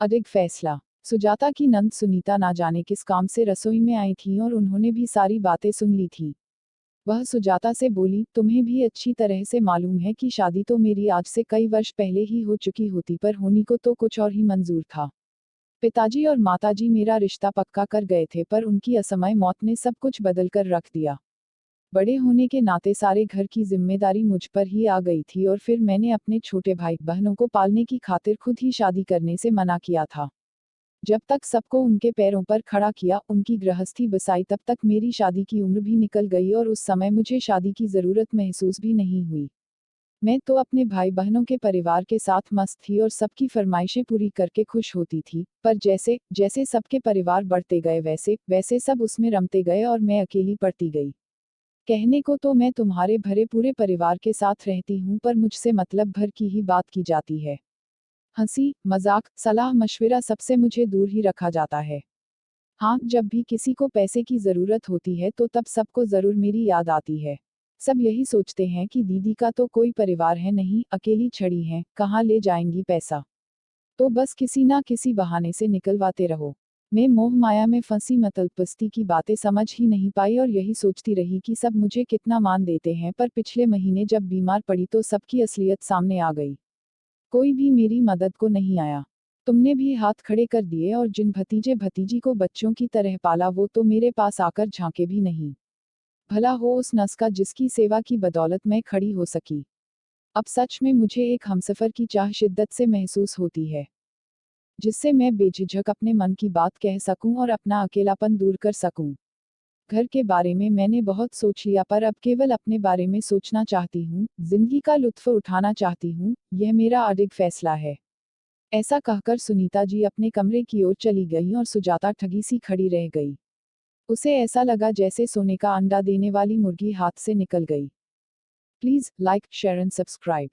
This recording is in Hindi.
अडिग फैसला। सुजाता की नंद सुनीता ना जाने किस काम से रसोई में आई थी और उन्होंने भी सारी बातें सुन ली थी। वह सुजाता से बोली, तुम्हें भी अच्छी तरह से मालूम है कि शादी तो मेरी आज से कई वर्ष पहले ही हो चुकी होती, पर होनी को तो कुछ और ही मंजूर था। पिताजी और माताजी मेरा रिश्ता पक्का कर गए थे, पर उनकी असमय मौत ने सब कुछ बदल कर रख दिया। बड़े होने के नाते सारे घर की जिम्मेदारी मुझ पर ही आ गई थी और फिर मैंने अपने छोटे भाई बहनों को पालने की खातिर खुद ही शादी करने से मना किया था। जब तक सबको उनके पैरों पर खड़ा किया, उनकी गृहस्थी बसाई, तब तक मेरी शादी की उम्र भी निकल गई और उस समय मुझे शादी की जरूरत महसूस भी नहीं हुई। मैं तो अपने भाई बहनों के परिवार के साथ मस्त थी और सबकी फरमाइशें पूरी करके खुश होती थी, पर जैसे जैसे सबके परिवार बढ़ते गए वैसे वैसे सब उसमें रमते गए और मैं अकेली पड़ती गई। कहने को तो मैं तुम्हारे भरे पूरे परिवार के साथ रहती हूँ, पर मुझसे मतलब भर की ही बात की जाती है। हंसी मजाक सलाह मशविरा सबसे मुझे दूर ही रखा जाता है। हाँ, जब भी किसी को पैसे की जरूरत होती है तो तब सबको जरूर मेरी याद आती है। सब यही सोचते हैं कि दीदी का तो कोई परिवार है नहीं, अकेली छड़ी हैं, कहाँ ले जाएंगी पैसा। तो बस किसी ना किसी बहाने से निकलवाते रहो। मैं मोह माया में फंसी मतलपस्ती की बातें समझ ही नहीं पाई और यही सोचती रही कि सब मुझे कितना मान देते हैं, पर पिछले महीने जब बीमार पड़ी तो सबकी असलियत सामने आ गई। कोई भी मेरी मदद को नहीं आया। तुमने भी हाथ खड़े कर दिए और जिन भतीजे भतीजी को बच्चों की तरह पाला वो तो मेरे पास आकर झांके भी नहीं। भला हो उस नस का जिसकी सेवा की बदौलत मैं खड़ी हो सकी। अब सच में मुझे एक हमसफर की चाह शिद्दत से महसूस होती है, जिससे मैं बेझिझक अपने मन की बात कह सकूं और अपना अकेलापन दूर कर सकूं। घर के बारे में मैंने बहुत सोच लिया, पर अब केवल अपने बारे में सोचना चाहती हूँ, जिंदगी का लुत्फ उठाना चाहती हूँ, यह मेरा अडिग फैसला है। ऐसा कहकर सुनीता जी अपने कमरे की ओर चली गई और सुजाता ठगी सी खड़ी रह गई। उसे ऐसा लगा जैसे सोने का अंडा देने वाली मुर्गी हाथ से निकल गई। Please like share and subscribe.